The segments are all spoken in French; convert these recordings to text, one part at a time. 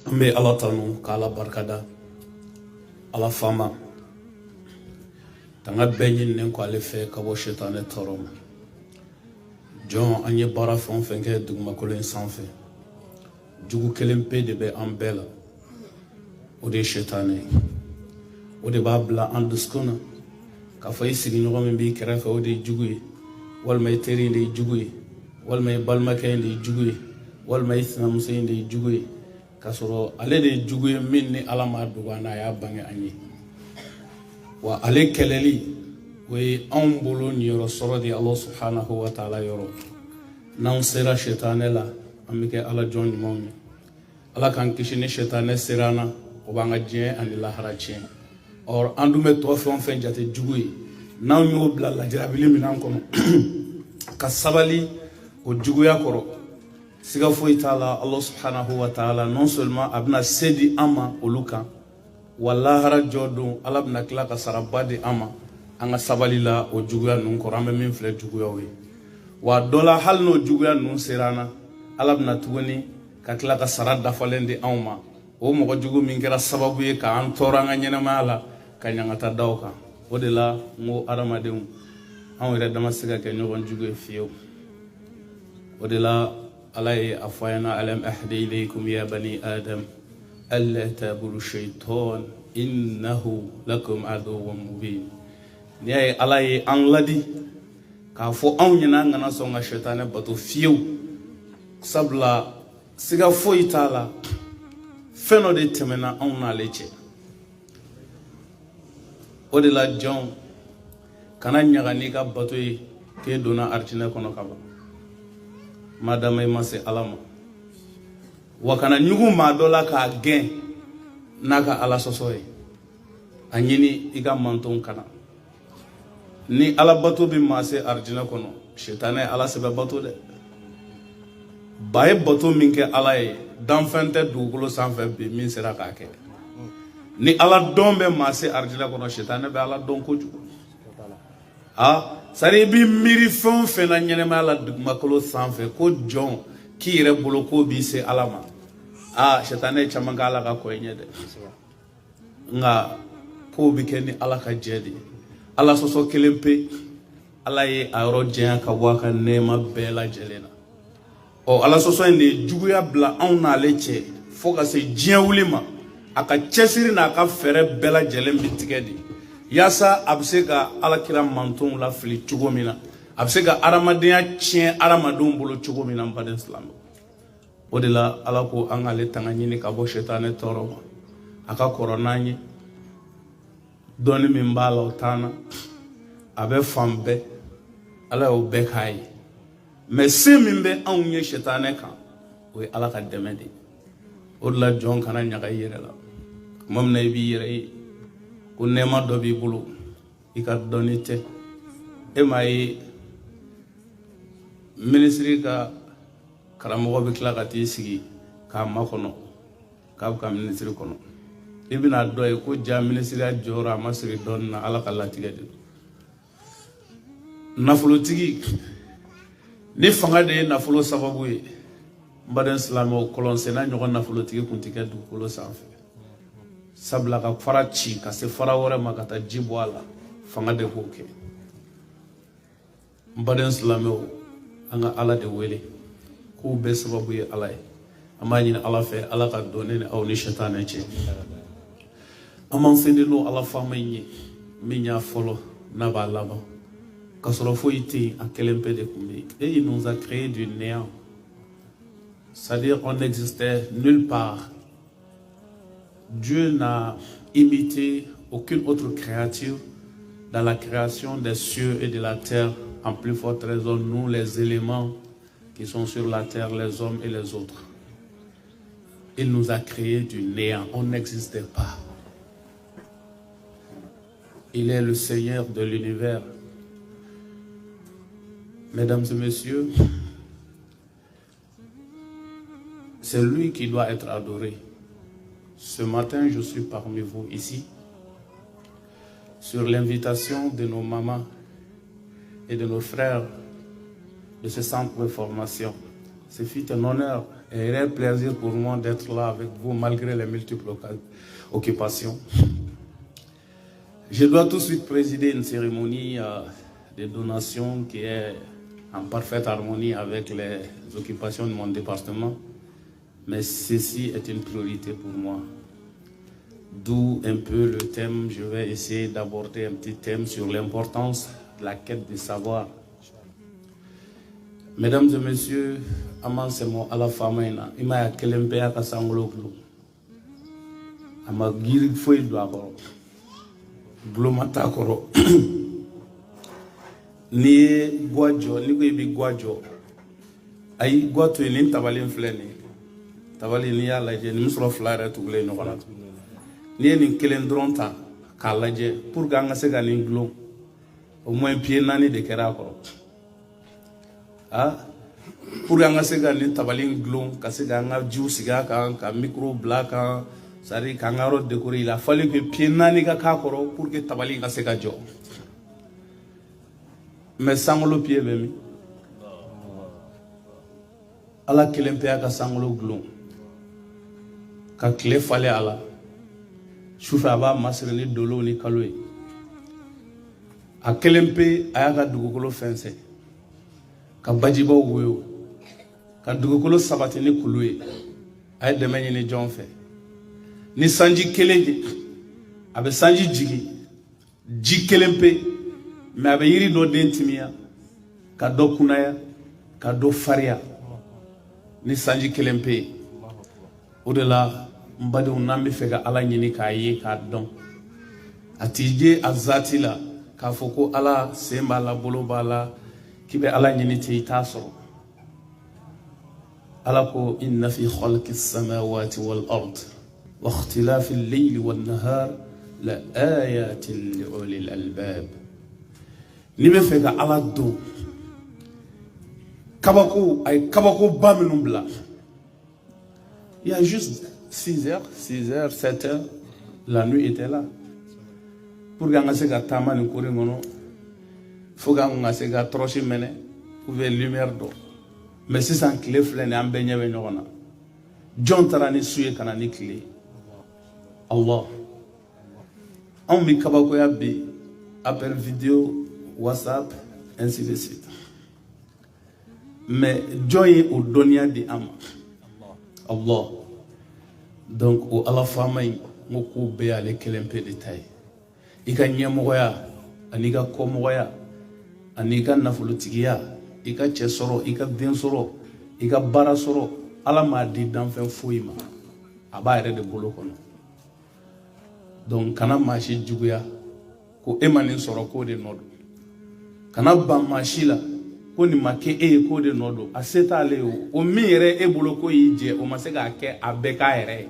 Ambe ala tanu kala barkada ala fama tanga benyin nen ko ale fe ka bo shetane torom John anye bara fon fenke dugma kolen sanfe jugu kelen pe de be ambela o de shetane o de babla anduskuna ka fay sigi no men bi kerafa o de jugu wal may teri de jugu wal may balma kay de jugu wal may islam sey de jugu kasoro ale de jugu min ni alama dugana ya bange anyi wa ale keleli we ambolo ni yoro soro di Allah subhanahu wa ta'ala yoro nan sera shetane la amike ala jon momi ala kan kishini shetane serana o banga je ani la harache or andume to fon fen jate jugu nan yo bla la jarabili minan kono kasabali o jugu ya koro siga fo itala Allah subhanahu wa ta'ala non seulement abna sedi ama oluka wala hara jodo ala bna kila ka sarabadi ama anga sabali la o juguya nun ko rambe min fle juguya we wa dola hal no juguya nun serana ala bna tugoni ka kila ka sarada falende awma o mo jugu min kera sababu ye ka an toranga nyena mala ka nyangata dawka o de la ngo aramadeu an were dama siga ke nyogon jugu fiyo o de la علي أفوينا ألم أهد إليكم يا بني آدم ألا تعبدوا الشيطان إنه لكم عدو مبين نياي علي أنلدي كافو أونينا غنا سونغا شيطان باتو فيو سبلا سيغا فوي تالا فنو دي تمنا أونا ليتي ودي لا جون كانا نيغاني كا باتوي كي دونا أرتينا كونو كابا madame mase alama wakana nyugu madola ka gen naka ala sosoy anyini iga manton kana ni ala bato bi mase arjina kono shetane ala sebe bato de baye bato minke ala e danfente dugulo sanfe bi min sera ka ke ni ala dombe mase arjina kono shetane be ala don koju sari bi miri fon fena nyenema la makolo sanfe ko jon ki yere bolo ko bi se alama shetane chamanga ala ka ko nyede nga ko bi ken ala ka jedi ala soso kelempe ala ye ayro jen ka waka nema bela jelena o ala soso ne juguya bla on na leche foka se jen wulima aka chesiri na ka fere bela jelen bitigedi yasa absega ala kira manton la fili chugomina absega aramadenya chien aramadon bolo chugomina mbaden islam odela ala ko angale tanganyini ka bo shetane toro aka koronanyi doni mimbala otana abe fambe ala o bekai mais semimbe anunye shetane kan we ala ka demedi odela jon kana nyaga yirela mom na bi yire ko nema do bi bulu ika donite e may ministry ka karamo be kla ka ti sigi ka makono ka ministry kono ibina do e ko ja ministry a jora masiri don na ala kala tigade nafulo tigi ni fanga de nafulo sababu e mbaden islamo kolon sena nyogon nafulo tigi kuntika du kolo sanfe sabla ka farachi ka se fara wore makata jibo ala fanga de hoke mbaden islameo anga ala de wele ko be sababu ye ala amani ala fe ala ka donene aw ni shetane ci amon sende no ala fama yi minya folo na ba laba kasoro fo ite a kelempe de kumbi et il nous a créé du néant, c'est-à-dire on n'existait nulle part. Dieu n'a imité aucune autre créature dans la création des cieux et de la terre, en plus forte raison, nous, les éléments qui sont sur la terre, les hommes et les autres. Il nous a créé du néant, on n'existait pas. Il est le Seigneur de l'univers. Mesdames et messieurs, c'est lui qui doit être adoré. Ce matin, je suis parmi vous ici, sur l'invitation de nos mamans et de nos frères de ce centre de formation. Ce fut un honneur Et il est un plaisir pour moi d'être là avec vous malgré les multiples occupations. Je dois tout de suite présider une cérémonie de donation qui est en parfaite harmonie avec les occupations de mon département. Mais ceci est une priorité pour moi. D'où un peu le thème, je vais essayer d'aborder un petit thème sur l'importance de la quête du savoir. Mesdames et messieurs, amansemo ala famaina ima kelempe aka sanglo glo. Ama giri foi do akoro. Glo mata koro. Ni guajo, ni ko ibi guajo. Ay guato ni tabalin fleni. Tabali ni ya laje ni musro flare to gle no kala. Ni ni kelen dronta ka laje pour ga nga se ga ni glo. Au moins pied nani de kera koro. Ah, pour nga se ga ni tabalin glo ka se ga nga ju siga ka micro black sari ka nga ro décorer il a fallu que pied nani ka koro pour que tabalin ka se ga jo. Mais sanglo pied bemi. Ala kelempe aka sanglo glo. Ka kle fale ala. Shufa ba masre ni dolo ni kaloy. A kelempe ayaka dugukolo fense. Ka bajiba wewo. Ka dugukolo sabati ni kulwe. Ay demenye ni jonfe. Ni sanji kelenge. Abe sanji jigi. Ji kelempe. Mais abe yiri do dentimia. Ka do kunaya. Ka do faria. Ni sanji kelempe. Au-delà, mbade unambi fega ala nyini ka ye ka don. Atije azati la ka foko ala semba la bolo bala kibe ala nyini te itaso. Ala ko inna fi khalqi as-samawati wal ard wa ikhtilafi al-layli wan nahar la ayatin li ulil albab. Ni be fega ala do. Kabako ba minumbla. Il y a juste 6 heures, 7 heures, la nuit était là. Pour que se ga tama ni kuri ngono, faut que se ga trochi mene, pour ver lumière d'eau. Mais si c'est un clé flène, un beignet venyona. John tarani suye kanani clé. Allah. On mi kabako ya bi, appel vidéo, WhatsApp, ainsi de suite. Mais Joy au donia di ama. Allah. Donc, au ala famay, moko be ale kelempe détail. Ika nyemoya, aniga komoya, aniga nafulutigia, ika chesoro, ika densoro, ika barasoro, ala ma di danfen fouima. Aba ere de bolo kono. Donc, kana machi juguya, ko emanin soro ko de nodo. Kana ba machila, ko ni make ko de nodo aseta le o mi ere e bolo ko yije o masega ke abeka ere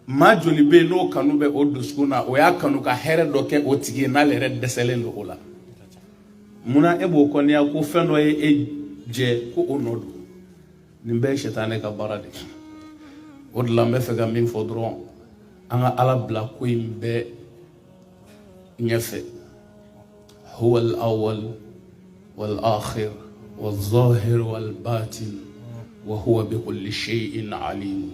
ma joli be no kanu be o duskuna o ya kanu ka here do ke o tigi na le re deselen do ola muna e bo ko ne ko fendo e je ko o nodo ni be shetane ka barade o de la me fega min fodron anga ala bla ko imbe nyefe huwa al-awwal والآخر والظاهر والباطن وهو بكل شيء عليم.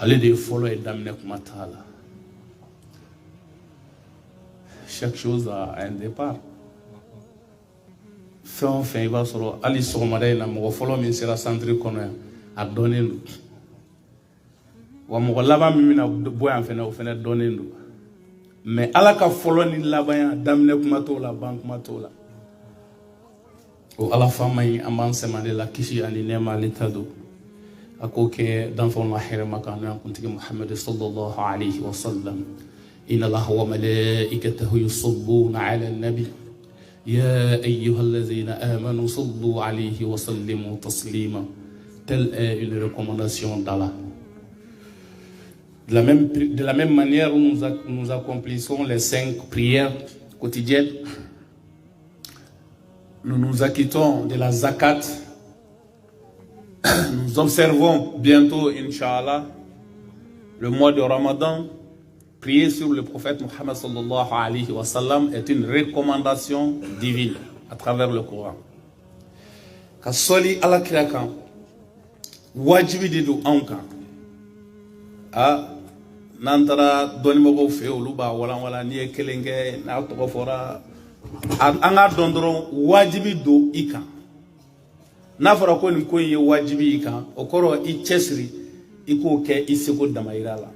Allez follow et d'amener comme tala. Chaque chose a un départ. Fin il va sur Ali sur Madaina, mon follow min sera centré comme a donner nous. Wa mo laba mi na boy en fait na donner nous. Mais ala ka follow ni laba d'amener comme tola banque matola. O ala famay amban semane la kishi ani nema litado akoke danfon la hira makana kuntigi Muhammad sallallahu alayhi wa sallam inna allaha wa malaikatahu yusabbuna ala an-nabi ya ayyuhalladhina amanu sallu alayhi wa sallimu taslima. Telle est une recommandation d'Allah. De la même manière où nous accomplissons les 5 prières quotidiennes, nous nous acquittons de la zakat. Nous observons bientôt, Inch'Allah, le mois de Ramadan. Prier sur le prophète Muhammad sallallahu alayhi wa sallam est une recommandation divine à travers le Coran. Kasoli ala kirakan, wajibi de don anw kan n'an taara dɔnnibagaw fɛ olu b'a walanwalan n'i ye kelen kɛ n'a tɔgɔ fɔra an k'a dɔn dɔrɔn wajibi don i kan n'a fɔra ko nin ko in ye wajibi i kan o kɔrɔ i cɛsiri i k'o kɛ i seko damayira la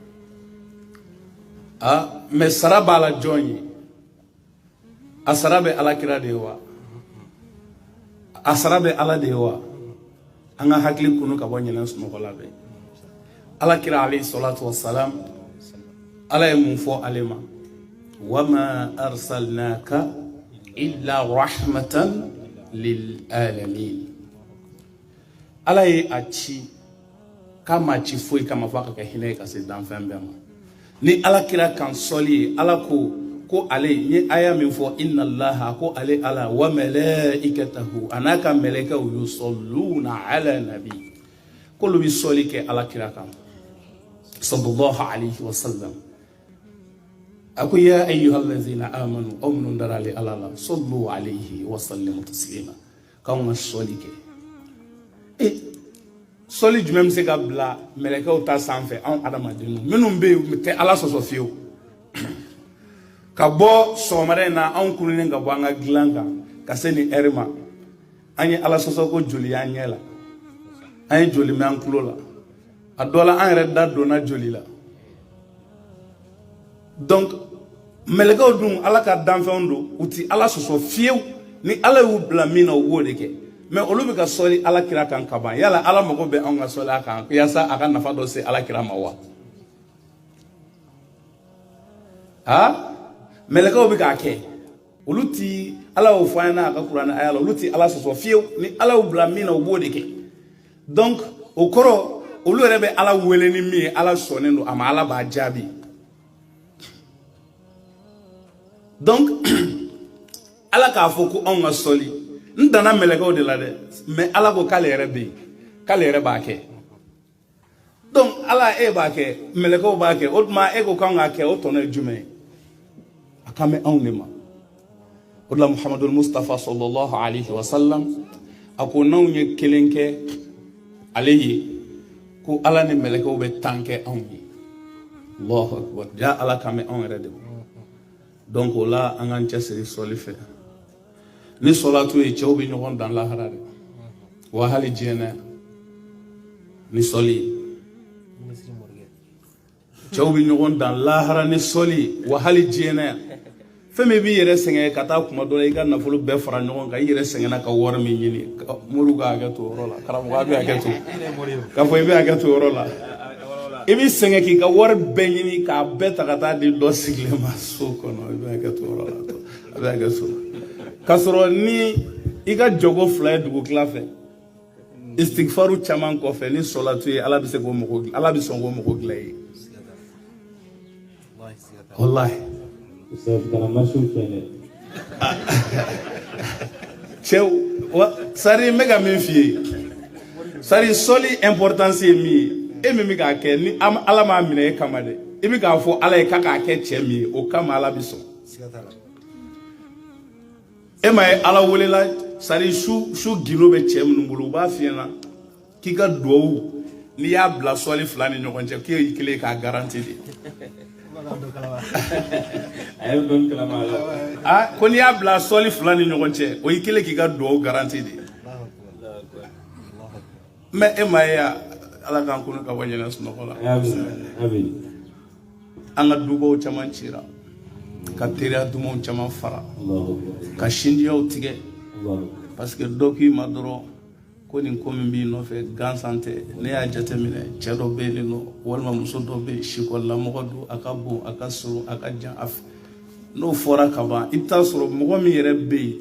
mais sara b'a la jɔn ye a sara bɛ alakira de ye wa a sara bɛ ala de ye wa an ka hakili kunu ka bɔ ɲinɛ sunɔgɔ la bɛ alakira alayhi salatu wassalam ala ye mun fɔ ale ma wama arsalnaka illa rahmatan lil alamin ala ye a ci k'a ma ci foyi kama fɔ a ka kɛ hinɛ ye ka se danfɛn bɛɛ ma ni alakira kan sɔli ye ala ko ale ye aya min fɔ inna allaha ko ale ala wa malaikatahu an'a ka mɛlɛkɛw yusalluna ala nabi k'olu bi sɔli kɛ alakira kan sallallahu alayhi wa sallam ako ya ayyuhallazina amanu aw minnu darale ala la sallu alayhi wa sallimu taslima k'anw ka sɔli kɛ sɔli jumɛn bɛ se ka bila mɛlɛkɛw ta sanfɛ anw adamadenw minnu bɛ yen tɛ ala sɔsɔ fiyewu ka bɔ sɔgɔmada in na anw kurunin ka bɔ an ka dilan kan ka se nin ɛri ma an ye ala sɔsɔ ko joli y'an ɲɛ la an ye joli mɛn an tulo la a dɔ la an yɛrɛ da donna joli la donc mɛlɛkɛw dun ala ka danfɛnw don u ti ala sɔsɔ fiyewu ni ala y'u bila min na u b'o de kɛ mais olu bɛ ka sɔli ala kira kan ka ban yala ala mago bɛ anw ka sɔli a kan yaasa a ka nafa dɔ se ala kira ma wa mɛlɛkɛw bɛ k'a kɛ olu ti ala y'o fɔ an ɲɛna a ka kuranɛ aya la olu ti ala sɔsɔ fiyewu ni ala y'u bila min na u b'o de kɛ donc o kɔrɔ olu yɛrɛ bɛ ala wele ni min ye ala sɔnnen don a ma ala b'a jaabi donc ala k'a fɔ ko anw ka sɔli n danna mɛlɛkɛw de la dɛ mais ala ko k'ale yɛrɛ bɛ yen k'ale yɛrɛ b'a kɛ donc ala e b'a kɛ mɛlɛkɛw b'a kɛ o tuma e ko k'anw k'a kɛ o tɔnɔ ye jumɛn ye a kan bɛ anw de ma o de la muhamadu mustafa sallallahu alayhi wa sallam a ko n'anw ye kelen kɛ ale ye ko ala ni mɛlɛkɛw bɛ tan kɛ anw ye allahu akbar ja ala kan bɛ anw yɛrɛ de ma donc o la an k'an cɛsiri sɔli fɛ ni sɔlatu ye cɛw bɛ ɲɔgɔn dan lahara de wa hali diɲɛ ni sɔli ye cɛw bɛ ɲɔgɔn dan lahara ni sɔli wa hali diɲɛ fɛn min b'i yɛrɛ sɛgɛn ka taa kuma dɔ la i ka nafolo bɛɛ fara ɲɔgɔn kan i yɛrɛ sɛgɛnna ka wari min ɲini molu ka hakɛ to o yɔrɔ la karamɔgɔ a bɛ hakɛ to k'a fɔ i bɛ hakɛ to o yɔrɔ la i bɛ sɛgɛn k'i ka wari bɛɛ ɲini k'a bɛɛ ta ka taa di dɔ sigilen ma so kɔnɔ i bɛ hakɛ to o yɔrɔ la a bɛ hakɛ to k'a sɔrɔ ni i ka jogo fila ye dugu tila fɛ istigfaru caman kɔfɛ ni sɔlatu ye ala bɛ se k'o mɔgɔ ala bɛ sɔn k'o mɔgɔ dilan ye wallahi cɛw sari n bɛ ka min f'i ye sari sɔli importance ye min ye e min bɛ k'a kɛ ni ala m'a minɛ e kama dɛ i bɛ k'a fɔ ala ye k'a k'a kɛ cɛ min ye o kama ala bɛ sɔn e ma ye ala welela sari su gindo bɛ cɛ minnu bolo u b'a f'i ɲɛna k'i ka duwawu n'i y'a bila sɔli fila ni ɲɔgɔn cɛ k'e y'i kelen k'a garanti de ko n'i y'a bila sɔli fila ni ɲɔgɔn cɛ o y'i kelen k'i ka duwawu garanti de mais e ma ye ala k'an kunu ka bɔ ɲɛnɛ sunɔgɔ la an ka dubaw caman cira ka teriya dumanw caman fara ka sindiyaw tigɛ parce que dɔ k'i ma dɔrɔn ko nin ko min b'i nɔfɛ gansan tɛ ne y'a jateminɛ cɛ dɔ bɛ yen nɔ walima muso dɔ bɛ yen sikɔlilamɔgɔ don a ka bon a ka surun a ka jan n'o fɔra ka ban i bɛ taa sɔrɔ mɔgɔ min yɛrɛ bɛ yen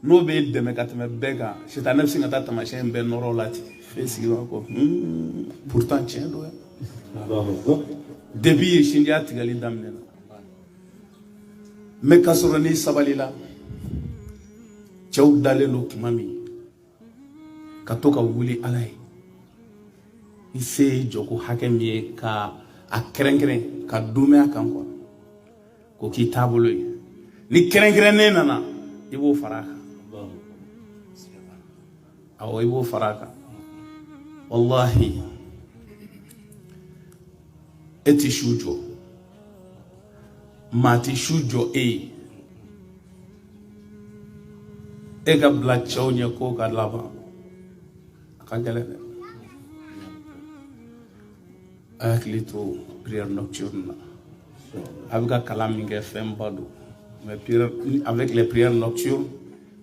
n'o bɛ dɛmɛ ka tɛmɛ bɛɛ kan sitanɛ bɛ se ka taa tamasiyɛn bɛɛ nɔrɔ la ten f'e sigi b'a kɔ pourtant tiɲɛ don yan depuis ye sindiya tigɛli daminɛna mais k'a sɔrɔ n'i sabalila cɛw dalen don tuma min ka to ka wuli ala ye i se ye jɔko hakɛ min ye ka a kɛrɛnkɛrɛn ka dumɛn a kan quoi ko k'i taabolo ye ni kɛrɛnkɛrɛnnen nana i b'o fara a kan awɔ i b'o fara a kan wallahi eti shujo mati shujo ega black chaunya ko ka laba akagale aklito prière nocturne avec kalaminge fembado mais avec les prières nocturnes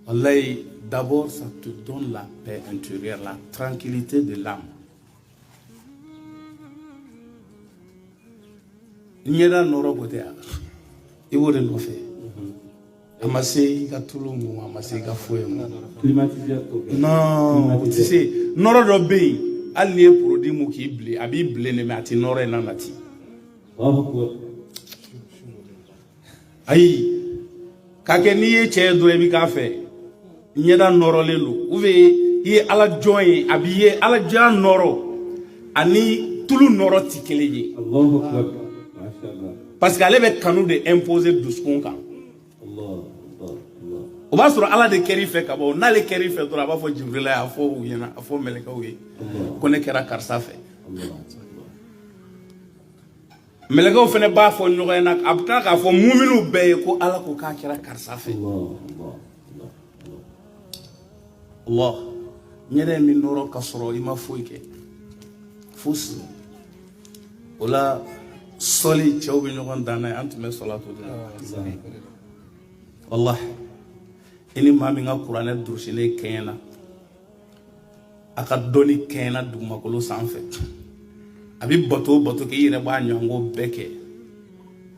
wallahi d'abord ça te donne la paix intérieure, la tranquillité de l'âme. Nyeda noro botea iwore no fe amase ka tulungu amase ka foyemu non tu sais noro do be ali produit mu ki blé abi blé ne mati noro na nati ayi ka ke ni ye che do e bi ka fe nyeda noro lelu uve ye ala joye abi ye ala ja noro ani tulu noro tikeleji Allahu akbar. Parce qu'elle avait canou de imposer doucement quand. On va sur Allah de keri fait kabo, na le keri fait droit, va faut Jibril a faut ou yena, a faut meleka ou ye. Connaît kera karsa fait. Meleka ou fait ne ba faut n'aurait nak abta ka faut muminu be ko Allah ko ka kera karsa fait. Allah. Nyere mi noro kasoro ima foike. Fous. Ola soli cɛw bɛ ɲɔgɔn dan n'a ye an tun bɛ salatu de la wallahi i ni maa min ka kuranɛ durusilen kɛɲɛ na a ka dɔnni kɛɲɛ na dugumakolo sanfɛ a bɛ bato o bato kɛ i yɛrɛ b'a ɲɔgɔn bɛɛ kɛ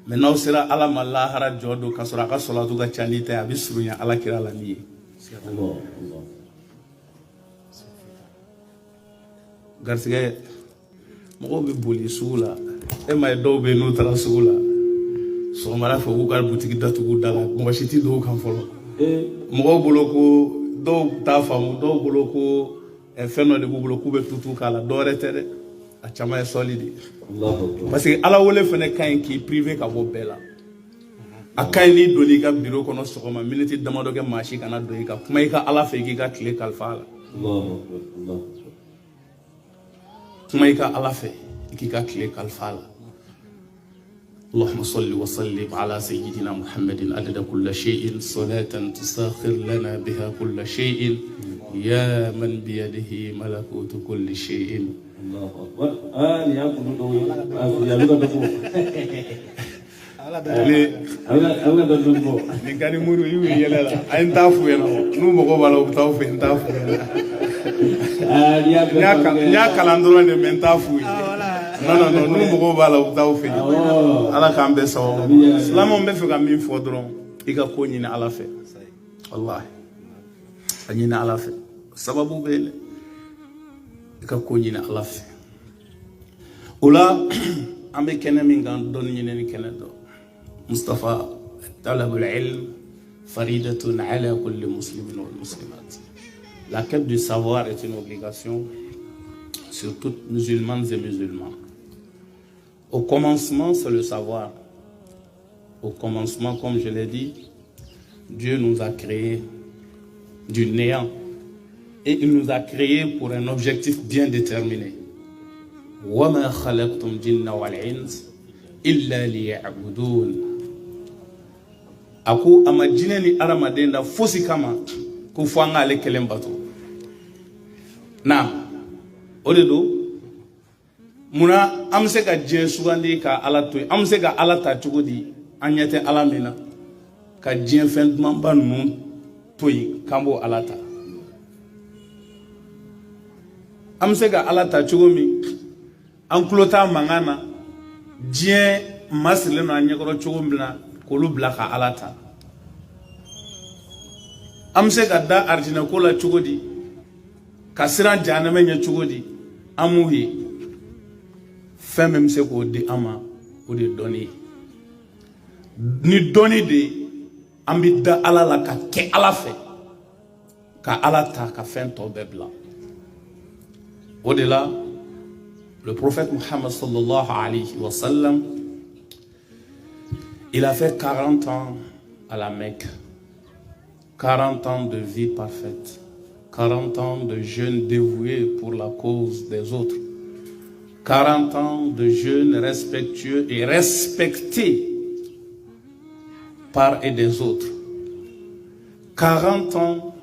mɛ n'aw sera ala ma lahara jɔ don ka sɔrɔ a ka salatu ka ca n'i ta ye a bɛ surunya ala kira la n'i ye garisɛgɛ mɔgɔw bɛ boli sugu la e ma ye dɔw bɛ n'u taara sugu la sɔgɔmada fɛ k'u ka butigi datugu da la mɔgɔ si tɛ dɔw kan fɔlɔ mɔgɔw bolo ko dɔw t'a faamu dɔw bolo ko fɛn dɔ de b'u bolo k'u bɛ tutu k'a la dɔ wɛrɛ tɛ dɛ a caman ye sɔli de parce que ala wele fɛnɛ ka ɲi k'i privé ka bɔ bɛɛ la a ka ɲi n'i donn'i ka bureau kɔnɔ sɔgɔma miniti damadɔ kɛ maa si kana don i ka kuma i ka ala fɛ i k'i ka tile kalifa a la kuma i ka ala fɛ i k'i ka tile kalifa a la اللهم صل وسلم على سيدنا محمد عدد كل شيء صلاة تساخر لنا بها كل شيء يا من بيده ملكوت كل شيء الله أكبر ni kani muru yu yelela ay ntafu yana nu mo ko bala utafu fe ntafu nya kalandro ne mentafu non nu mo ko bala utafu fe ala kan be sawo islam on be fe ka min fo dron i ka ko nyina ala fe wallahi anyina ala fe sababu bele i ka ko nyina ala fe ola ambe kene min gan don nyine ni kene do Mustafa طلب العلم فريدة على كل مسلم والمسلمات. La quête du savoir est une obligation sur toutes musulmanes et musulmans. Au commencement, c'est le savoir. Au commencement, comme je l'ai dit, Dieu nous a créés du néant et il nous a créés pour un objectif bien déterminé. وَمَا خَلَقْتُمْ الْجِنَّ وَالْإِنسَ إِلَّا لِيَعْبُدُونَ. Ako amajine ni aramaden da fosi kama ko fanga ale kelen bato na odedo muna amse ka je sugandi ka ala to amse ka ala ta cugodi anyete ala mina ka je fen mamba nu toyi kambo ala ta amse ka ala ta cugomi an klota mangana je masle no anyekoro cugomna kolu blaka alata amse gadda arjina kola chugodi kasiran janame nya chugodi amuhi femem se ko di ama o de doni ni doni de ambida alala ka ke alafe ka alata ka fento bebla au-delà le prophète Muhammad sallallahu alayhi wa sallam il a fait 40 ans à la Mecque. 40 ans de vie parfaite. 40 ans de jeûne dévoué pour la cause des autres. 40 ans de jeûne respectueux et respecté par et des autres. 40 ans,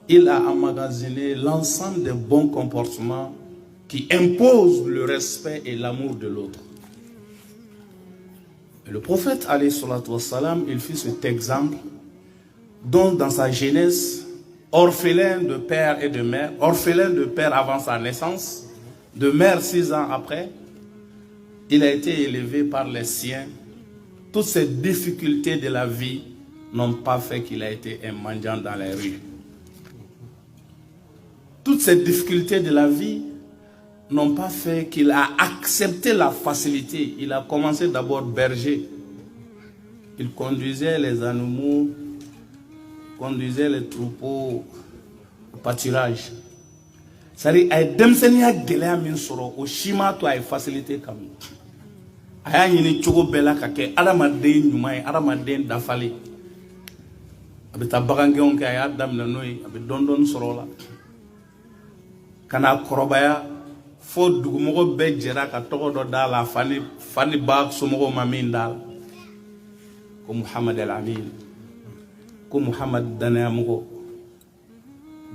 il a emmagasiné l'ensemble des bons comportements qui imposent le respect et l'amour de l'autre. Le prophète, alayhi salatu wassalam, il fit cet exemple dont dans sa jeunesse, orphelin de père et de mère, orphelin de père avant sa naissance, de mère 6 ans après, il a été élevé par les siens. Toutes ces difficultés de la vie n'ont pas fait qu'il a été un mendiant dans les rues. Toutes ces difficultés de la vie n'ont pas fait qu'il a accepté la facilité. Il a commencé d'abord berger. Il conduisait les animaux, conduisait les troupeaux au pâturage. C'est-à-dire, il y a des gens au chima to a facilité comme aya ñini cogo bela ka ke adamaden ñumay adamaden dafale abita bagangeon ke aya damna noy abi dondon sorola kana korobaya fo dugumogo be jera ka togo do dala fani ba somogo mamin dal ko Muhammad al Amin ko Muhammad danayamogo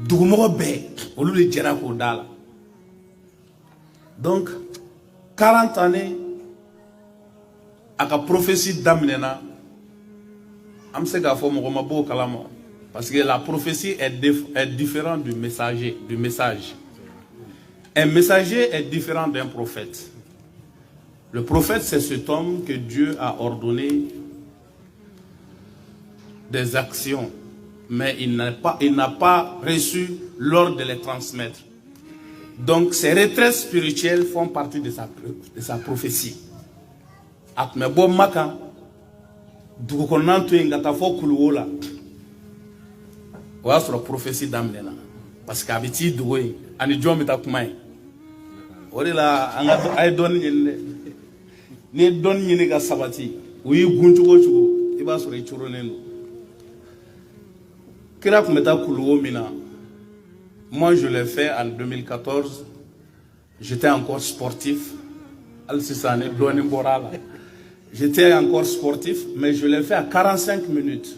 dugumogo be olu le jera ko dala. Donc 40 années à la prophétie d'Amnena, parce que la prophétie est différente du message. Un messager est différent d'un prophète. Le prophète, c'est cet homme que Dieu a ordonné des actions, mais il n'a pas reçu l'ordre de les transmettre. Donc, ces retraites spirituelles font partie de sa prophétie. Atme bo maka dugu konan to ngata fo kuluwola wa sura prophétie damnena parce que abiti dugo ani jombi ta kuma orila anga ay don nyinde ni don nyine ga sabati wi guntugo chugo iba sura churo nendo kira kumeta kuluwo mina. Moi je l'ai fait en 2014. J'étais encore sportif. Al-Sisane doni borala. J'étais encore sportif, mais je l'ai fait à 45 minutes.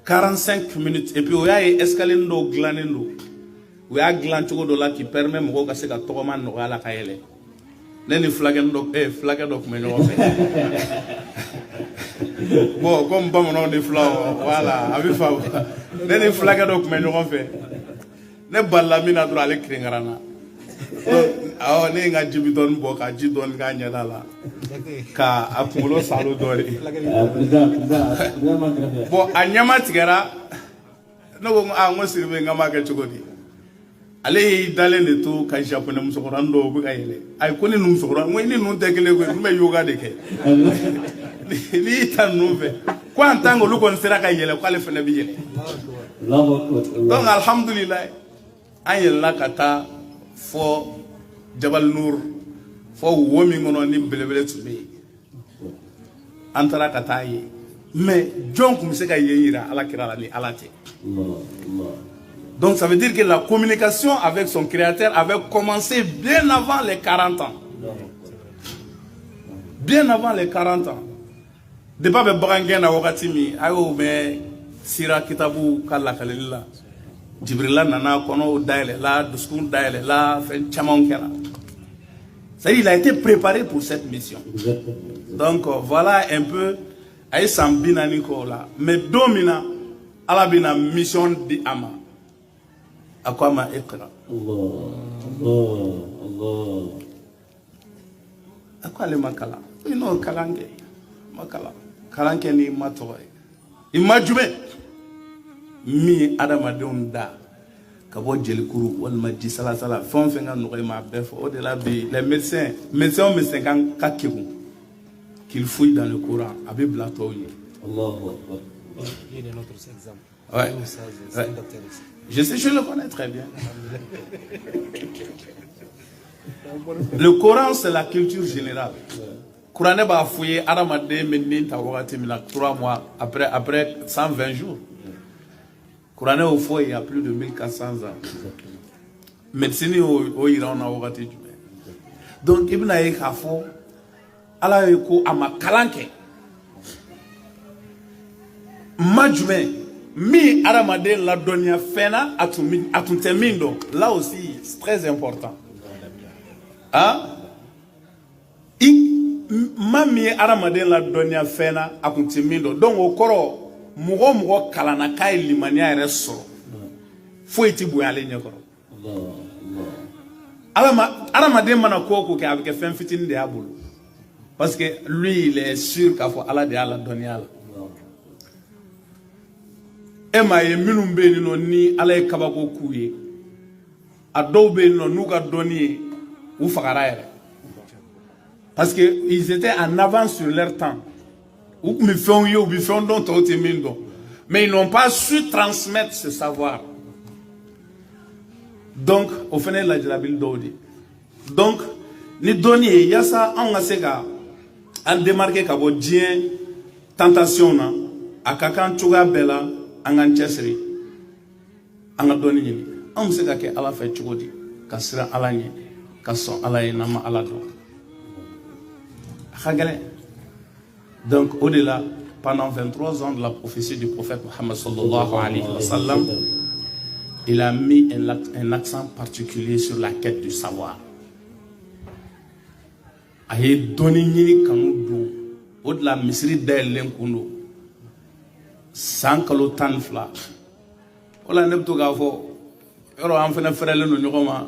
45 minutes. Et puis, il y a escalier glanendo. Il y a glancho de là qui permet de faire que Toman n'aura la caille. Neni flagendo, flagendo comme nous fait. Bon, comme pas mon nom de fleurs, voilà, avec faveur. Neni flagendo comme nous fait. Ne balamina droit les cringarana. Ah, on est un jibidon boka, jidon gagne là. Ka apolo salo dori. Bon, anyama tigara. No a ngo sirve ngama ka chugodi. Ale dalen de to ka japonais musokorando bu kayele. Ay koni num sokora, mo ni nun tekele ko me yoga de ke. Ni tan nuve. Ko antango lu kon sera kayele ko ale fene bi yele. Donc alhamdulillah. Ayela kata fo Jabal Nour fo womi ngono ni belebele tube antara kataye mais jonk mi se ka yira ala kirala ni alate. Donc ça veut dire que la communication avec son créateur avait commencé bien avant les 40 ans. Bien avant les 40 ans. De pas be bagangena wakati mi ayo me sira kitabu kala kalila Jibrila nana kono daile la duskun daile la fen chamon kera. Ça il a été préparé pour cette mission. Donc voilà un peu ay sambina niko la mais domina ala bina mission di ama akwama ikra Allah akwale makala ino kalange makala kalange ni matoy imajume mi adama da kabo jelikuru walma di sala sala fon fenga no ma bef au delà bi les médecins kan kakibu qu'il fouille dans le Coran avec Blatoyi. Allahu Akbar. Il est notre exemple. Ouais. Je sais, je le connais très bien. Le Coran, c'est la culture générale. Coran va fouiller Aramade Menin Tawati 3 mois après 120 jours. Coran au fond, il y a plus de 1400 ans. Médecine au Iran, on a ouvertu. Donc, Ibn Aïk a fait, Allah a ama kalanke. Majumé, mi aramade la donia fena atuntemendo. Là aussi, c'est très important. Hein? Mami aramade la donia fena atuntemendo. Donc, au koro, mugo kalana kai limania reso. Faut iti boyale nyakoro. Aramade mana koko ke avec fin fitin de abulu. Parce que lui, il est sûr qu'il faut Allah de Allah donner à la. Et ma ye minum be ni no ni ala e kabako kuye ado be no nuka doni ou fagara ere parce que ils étaient en avance sur leur temps ou mi font yo bi font don to te mindo mais ils n'ont pas su transmettre ce savoir. Donc au final la jalabil dodi donc ni doni yasa on a sega en démarquer kabo dien tentation na akakan tuga bela angan chesri anga doni ni am se ka ke ala fa chugodi ka sira ala ni ka so ala ni nama ala do khagale. Donc au-delà pendant 23 ans de la prophétie du prophète Mohammed sallallahu alayhi wa sallam, il a mis un accent particulier sur la quête du savoir. Aye doni ni kanu do au-delà misri del lenkundo sankalo tanfla wala nebto ga fo yoro am fena frele no nyoma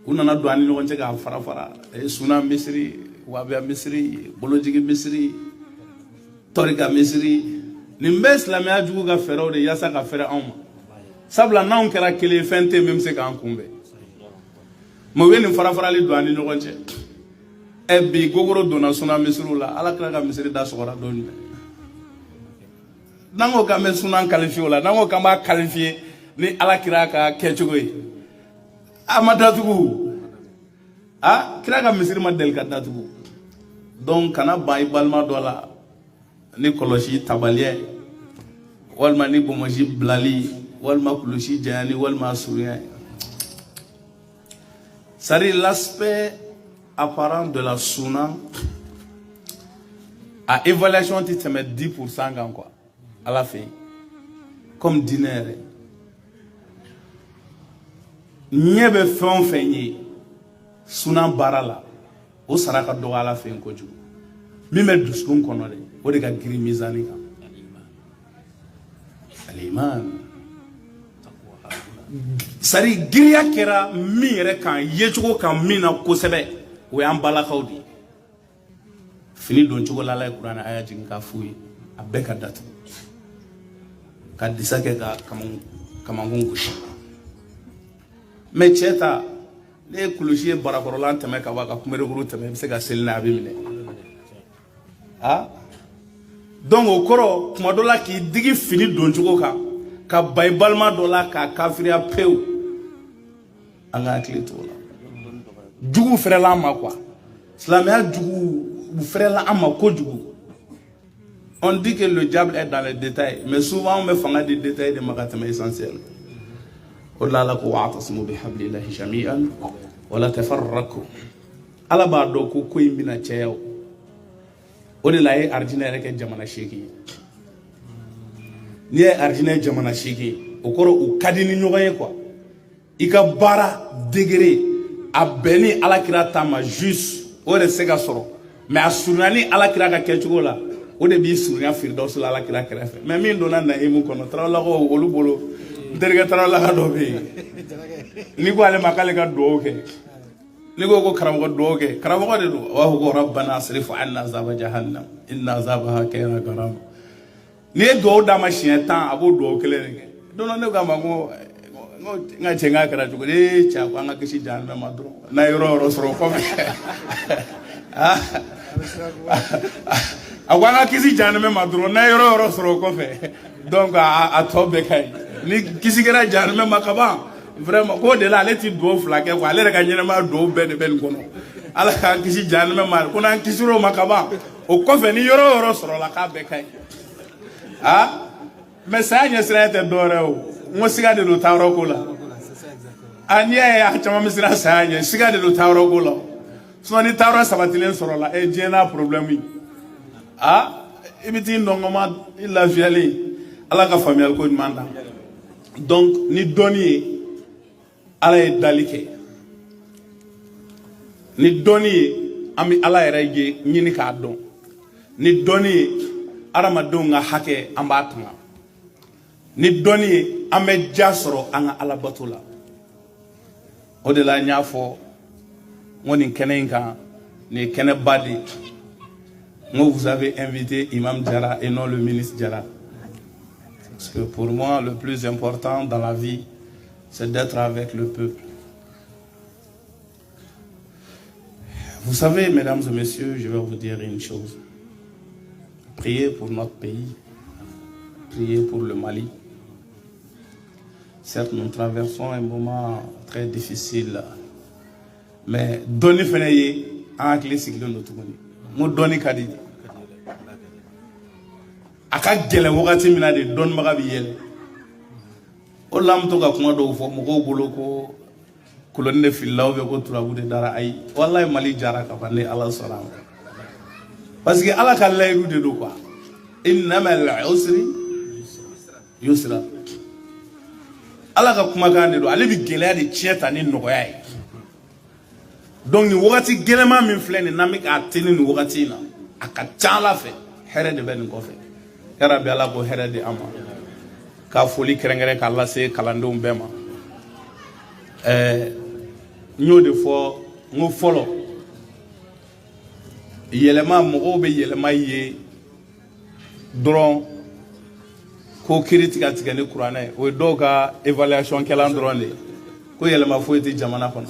unana do ani no ga fara e suna misri wabe misri bolojigi misri torika misri nimbe islamia jugu ga fero de yasa ga fere am sabla na on kera kele fente même se ga ankumbe mo weni fara li do ani no gonche e bi gogoro do na suna misru la ala kra ga misri da sokora do ni nango ka me sunan qualifié la nango ka ma qualifié ni ala kira ka kechugo yi amadatugu kira ka misiri ma del ka datugu donc kana bay balma dola ni koloshi tabaliye walma ni bomoji blali walma kulushi jani walma sourien. C'est l'aspect apparent de la sunna à évaluation tu te mets 10% quoi à la fin comme dîner nyebe fon fenye suna barala o saraka do ala fin ko ju mi me duskun kono de o de ka giri mizani ka aliman sari giriya kera mi yere kan yejugo kan mina ko sebe o yan bala khawdi fini don chugo la qur'ana ayati ka fuyi abeka datu kadisa ke ka kamangungu mais cheta les kulushi barakorolan teme ka waka kumere guru teme se ka selina abimine donc au koro kuma dola ki digi fini don chugo ka baibalma dola ka kafiria peu anga klitola jugu frela ma quoi islamia jugu frela ama ko jugu. On dit que le diable est dans les détails, mais souvent on me fait des détails de magatama essentiels. Allah la wa'tasimu bihablillahi jami'an wa la tafarraqu. Ala ba do ko koy mina ceew. O de la yi ordinaire ke jamana sheki. Ni ay ordinaire jamana sheki, o koro o kadini nyogoye quoi. Ika bara degré a beni ala kira tama juste o de se ga soro. Mais a sunani ala kira ka kechugo la. O de bi sunya firdaus la ala kira kira fe mais min dona na emu kono trawla ko olu bolo derga trawla ka do be ni ko ale makale ka do ke ni ko karamo do ke karamo de do wa ko rabbana asrif anna azaba jahannam inna azabaha kana garam ni do da ma shietan abo do kele ke dono ne ga mango nga chenga kara jugo de cha kwa nga kishi janna madro na yoro soro ko awanga kisi janame madro na yoro soro ko fe donc a tobe kay ni kisi gara janame makaba vraiment ko de la leti do flake ko ale ga nyene ma do ben kono ala ka kisi janame ma ko na kisiro makaba o ko fe ni yoro soro la ka be kay mais ça nya sera te dore o ngo siga de do tawro ko la anya ya chama misira sanya siga de do tawro ko la so ni tawro sabatilen soro la e jena problème yi ibiti ndongoma illa fiali ala ka familial ko manda donc ni doni ala e dalike ni doni ami ala yɛrɛ ɲini k'a dɔn ni dɔnni ye adamadenw ka hakɛ an b'a tanga ni dɔnni ye an bɛ ja sɔrɔ an ka ala bato la o de la n y'a fɔ n ko nin kɛnɛ in kan nin ye kɛnɛba de ye n ko vous avez invité Imam Diarra et non le ministre Diarra parce que pour moi le plus important dans la vie c'est d'être avec le peuple. Vous savez, mesdames et messieurs, je vais vous dire une chose. Priez pour notre pays. Priez pour le Mali. Certes, nous traversons un moment très difficile. Mais donnez feneye en clé cycle de notre monde. Nous donnez kadi. Aka gele wakati mina de don magabi yele. O lam to ka kuma do fo mo ko boloko kolonne fillaw be ko turabu de dara ay wallahi Mali jara ka bande Allah salam parce que Allah ka layru de do quoi innamal usri yusra Allah ka kuma kan de do ale bi geleya de tieta ni nogoya yi donc ni wakati gelema min flene namik a teni ni wakati na aka tala fe here de ben ko fe ya rabbi Allah ko here de ama ka foli kerengere ka Allah se kalandum bema ñoo de fo ngo folo yelema mo be yelema ye dron ko critique atiga ne qur'ane o doga évaluation kala dron de ko yelema fo eti jamana kono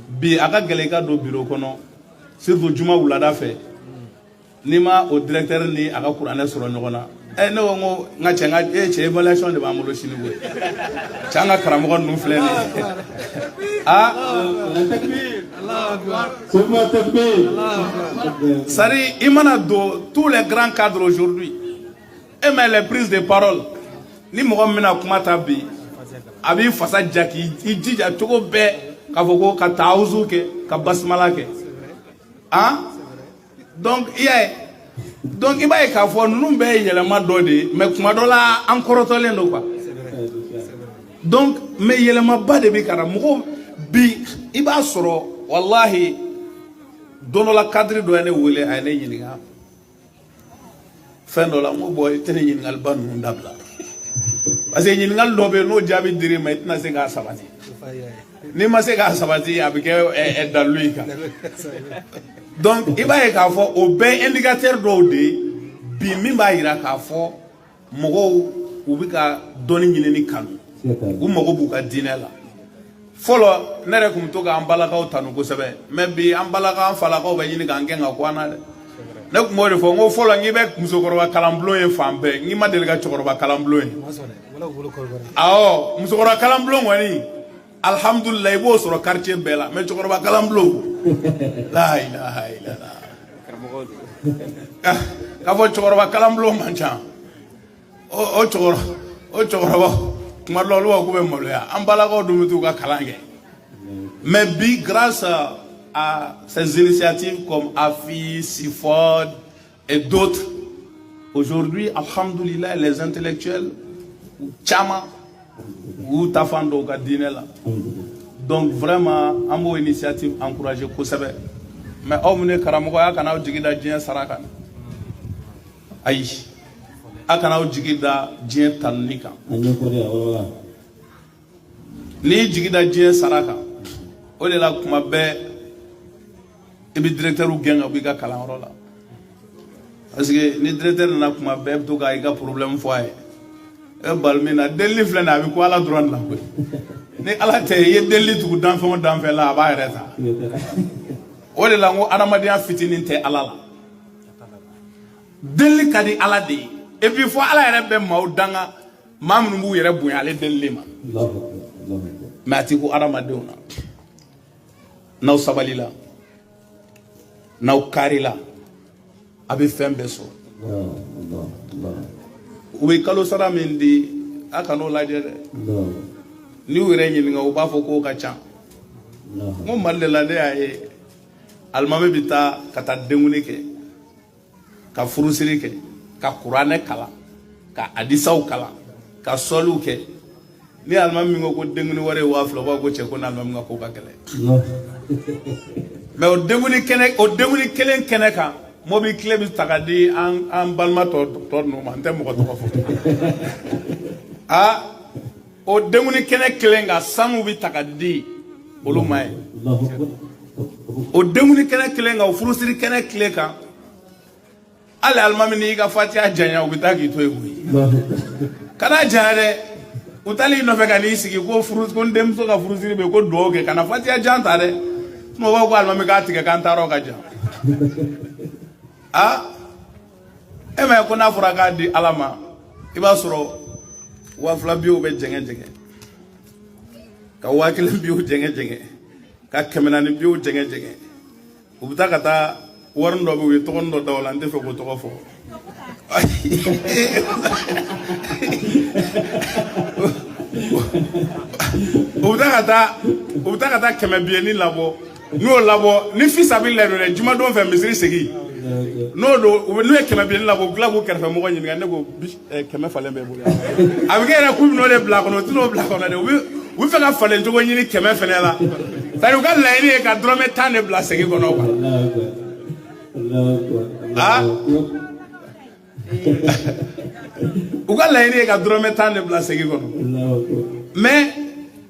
bi aka gele ka do bureau kono surtout juma wulada fe nima o directeur ni aka qur'ane soro ñogona ne ngo nga chenga che évaluation de ba mo lo sini we changa karamo nu flene Sari imana do tous les grands cadres aujourd'hui et mais les prises de parole ni mo mina kuma tabi abi fasa jaki ijija togo be ka foko ka tauzu ke ka basmala ke donc iba ka fo nunu be yelema do de mais kuma do la encore tolen do quoi donc mais yelema ba de bi kara mo bi iba soro wallahi dono la cadre do ene wole ane yininga fendo la mo boy tene yiningal ban mu ndabla parce que yiningal do be no jabi diri maintenant c'est ga sabati ni ma c'est ga sabati abike e daluika donc iba e ka fo o be indicateur do de bi mi ba ira ka fo mogo ubika doni nyineni kanu u mogo buka dinela folo nere kum to ga ambalakaw tanu ko sebe mais bi ambalaka falakaw be nyini gange nga kwana de ne ko mo de fo ngo folo ngi be musokoro kalamblo en fambe ngi ma del ga chokoro ba kalamblo en musokoro kalamblo wani alhamdulillah bo soro quartier bela mais chokoro ba kalamblo la ilaha illallah ka fo chokoro ba kalamblo mancha o chokoro ba kuma lolu wa ko be molo ya ambalakaw dumitu ka kalange mais bi grâce à ces initiatives comme AFI, SIFOD et d'autres, aujourd'hui, alhamdoulilah, les intellectuels, Tchama, ou Tafando, Gadinela. Donc vraiment, une initiative encouragée pour ça. Mais on est Karamoya, Kanao Jigida Dien Sarakan. Aïe. Akanao Jigida Dien Tanika. Ni Jigida Dien Saraka. O de la kuma be e bi directeur u genga bi ga kala rola parce que ni directeur na kuma be to ga iga problème fo ay e balmina deli flena bi ko ala droit la ko ni ala te ye deli tu dan fe la ba reta o de la ngo adamadiya fitinin te ala la deli kadi ala de et puis fo ala yere be maw danga mamnu bu yere bu ale deli ma mati ko adamadewna naw sabalila naw karila abi fembe so ubi kalo sara min di aka no lajɛ dɛ ni u yɛrɛ ɲininka u b'a fɔ k'o ka ca n ko Mali de la ne y'a ye alimami bɛ taa ka taa denguli kɛ ka furusiri kɛ ka kuranɛ kalan ka hadisaw kalan ka sɔliw kɛ ni alimami min ko denguli wari ye 2000 u b'a ko cɛ ko n'alimami ka ko ka gɛlɛn mais o denguli kelen kɛnɛ kan mobili kile bɛ ta ka di an balima tɔ ninnu ma n tɛ mɔgɔ tɔgɔ fɔ o denguli kɛnɛ kelen kan sanu bɛ ta ka di olu ma ye o denguli kɛnɛ kelen kan o furusiri kɛnɛ kile kan hali alimami n'i ka fatiha janya u bɛ taa k'i to yen koyi kana janya dɛ u taali i nɔfɛ ka n'i sigi ko n denmuso ka furusiri bɛ yen ko dugawu kɛ kana fatiha jan ta dɛ n'o b'a ko alimami k'a tigɛ k'an taara o ka jan e ma ye ko n'a fɔra k'a di Ala ma i b'a sɔrɔ 2000 biw bɛ jɛngɛ ka 1000 biw jɛngɛ ka 400 biw jɛngɛ u bɛ taa ka taa wari dɔ bɛ u ye tɔgɔ dɔ da o la n tɛ fɛ k'o tɔgɔ fɔ u bɛ taa ka taa 100 biyɛnni labɔ n'o labɔ ni fils sabilillahi dɛ jumadon fɛ misiri segin n'o ye 100 biyɛnni labɔ u tila k'u kɛrɛfɛ mɔgɔ ɲininka ne ko 100 falen bɛ bolo a bɛ kɛ yɛrɛ k'u bɛ n'o de bila a kɔnɔ u tɛ n'o bila a kɔnɔ dɛ u bɛ fɛ ka falen cogo ɲini 100 fɛnɛ la c'est-à-dire u ka laɲini ye ka dɔrɔmɛ 10 de bila segin kɔnɔ quoi u ka laɲini ye ka dɔrɔmɛ 10 de bila segin kɔnɔ mais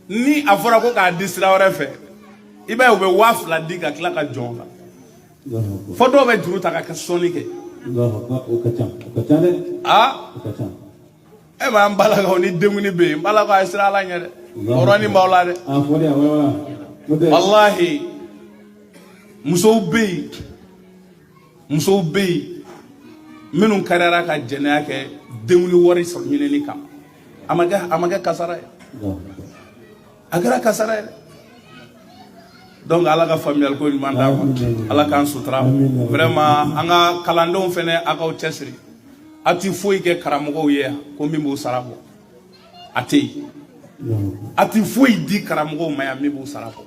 ni a fɔra ko k'a di sira wɛrɛ fɛ i b'a ye u bɛ 2000 di ka tila ka jɔn la fɔ dɔw bɛ juru ta ka sɔnni kɛ e b'a n balakaw ni denguni bɛ yen n balakaw a ye sira Ala ɲɛ dɛ hɔrɔni b'aw la dɛ walahi musow bɛ yen minnu kariyara ka jɛnɛya kɛ denguni wari sɔrɔ ɲinini kan a ma kɛ kasara ye a kɛra kasara ye donc Ala ka faamuyali ko ɲuman d'a ma Ala k'an sutura vraiment an ka kalandenw fɛnɛ a k'aw cɛsiri a ti foyi kɛ karamɔgɔw ye yan ko min b'u sara bɔ a tɛ yen a ti foyi di karamɔgɔw ma yan min b'u sara bɔ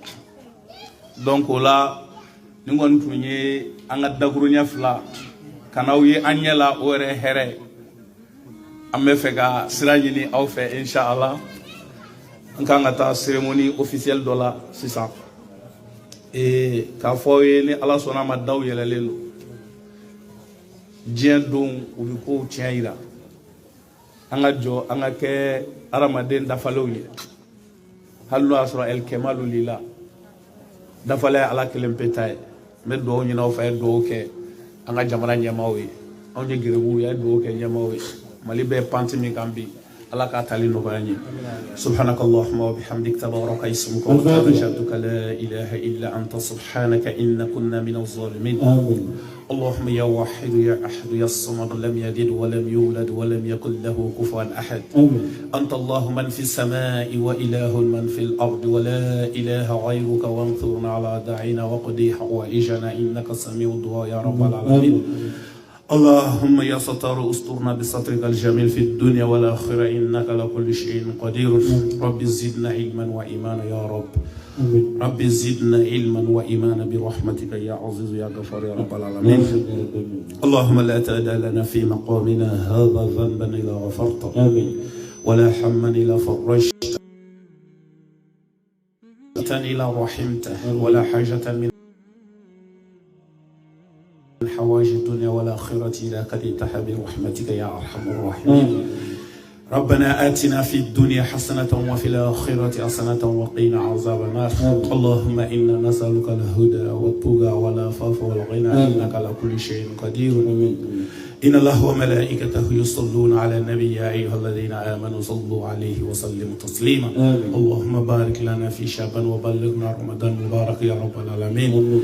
donc o la ni kɔni tun ye an ka dakuruɲɛ 2 ka n'aw ye an ɲɛ la o yɛrɛ hɛrɛ an bɛ fɛ ka sira ɲini aw fɛ inshallah an kan ka taa cérémonie officielle dɔ la sisan k'a fɔ aw ye ni Ala sɔnna ma daw yɛlɛlen don diɲɛ don u bɛ kow tiɲɛ yira an ka jɔ an ka kɛ adamaden dafalenw ye hali n'o y'a sɔrɔ el kemalu lila dafalen ye Ala kelen pe ta ye n bɛ dugawu ɲini aw fɛ a ye dugawu kɛ an ka jamana ɲɛmaaw ye anw ye gɛrɛbuw ye a ye dugawu kɛ ɲɛmaaw ye Mali bɛ panti min kan bi Ala k'a tali nɔgɔya n ye subhanakallahumma wa bihamdik tabaraka ismuka wa ta'ala jadduka la ilaha illa anta subhanaka inna kunna minaz zalimin اللهم يا واحد يا أحد يا الصمد لم يلد ولم يولد ولم يكن له كفوا أحد أنت الله من في السماء وإله من في الأرض ولا إله غيرك وانصرنا على داعينا وقضي حوائجنا إنك سميع الدعاء يا رب العالمين اللهم يا ستار استرنا بسترك الجميل في الدنيا والآخرة إنك لكل شيء قدير رب زدنا علما وإيمانا يا رب رب زدنا علما وإيمانا برحمتك يا عزيز يا غفار يا رب العالمين اللهم لا تدع لنا في مقامنا هذا ذنبا إلا غفرته ولا حما إلا فرجته إلا رحمته ولا حاجة من حوائج الدنيا والآخرة إلى قضيتها برحمتك يا أرحم الراحمين ربنا آتنا في الدنيا حسنة وفي الآخرة حسنة وقنا عذاب النار اللهم إنا نسألك الهدى والتقى والعفاف والغنى إنك على كل شيء قدير إن الله وملائكته يصلون على النبي يا أيها الذين آمنوا صلوا عليه وسلموا تسليما اللهم بارك لنا في شعبان وبلغنا رمضان مبارك يا رب العالمين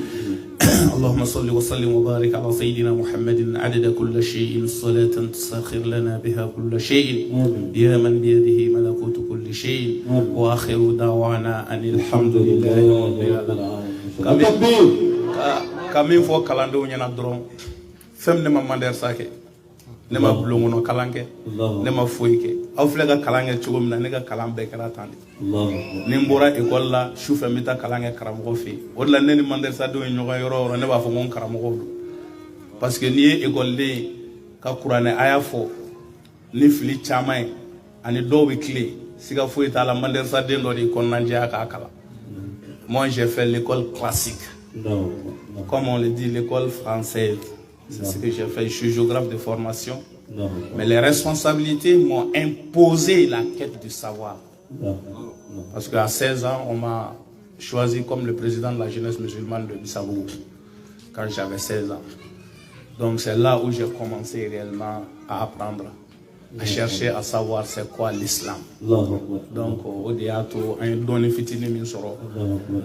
اللهم صل وسلم وبارك على سيدنا محمد عدد كل شيء صلاة تسخر لنا بها كل شيء يا من بيده ملكوت كل شيء وآخر دعوانا أن الحمد لله رب العالمين كمين فوق كلاندو نينا درون فم نما ماندير ساكي ne ma bulongono kalan kɛ ne ma foyi kɛ aw filɛ ka kalan kɛ cogo min na ne ka kalan bɛɛ kɛra tan de ni n bɔra école la sufɛ n bɛ taa kalan kɛ karamɔgɔ fɛ yen o de la ne ni mandarsadenw ye ɲɔgɔn yɔrɔ o yɔrɔ ne b'a fɔ ko n karamɔgɔw don parce que n'i ye écoleden ka kuranɛ a y'a fɔ ni fili caman ye ani dɔw bɛ tile siga foyi t'a la mandarsaden dɔ de kɔnɔnajɛya k'a kalan moi j'ai fait l'école classique comme on le dit l'école française. C'est ce que j'ai fait. Je suis géographe de formation. Mais les responsabilités m'ont imposé la quête du savoir. Parce qu'à 16 ans, on m'a choisi comme le président de la jeunesse musulmane de Bissau, quand j'avais 16 ans. Donc c'est là où j'ai commencé réellement à apprendre, à chercher à savoir c'est quoi l'islam. Donc au diato, un don fitini min soro,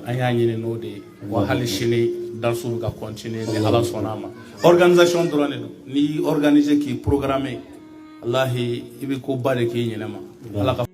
un yanyine no de, wa halishini darsu ka continuer de ala sonama. Organisation drone ni organiser qui programmer, Allah ibi ko bare ki nyinama.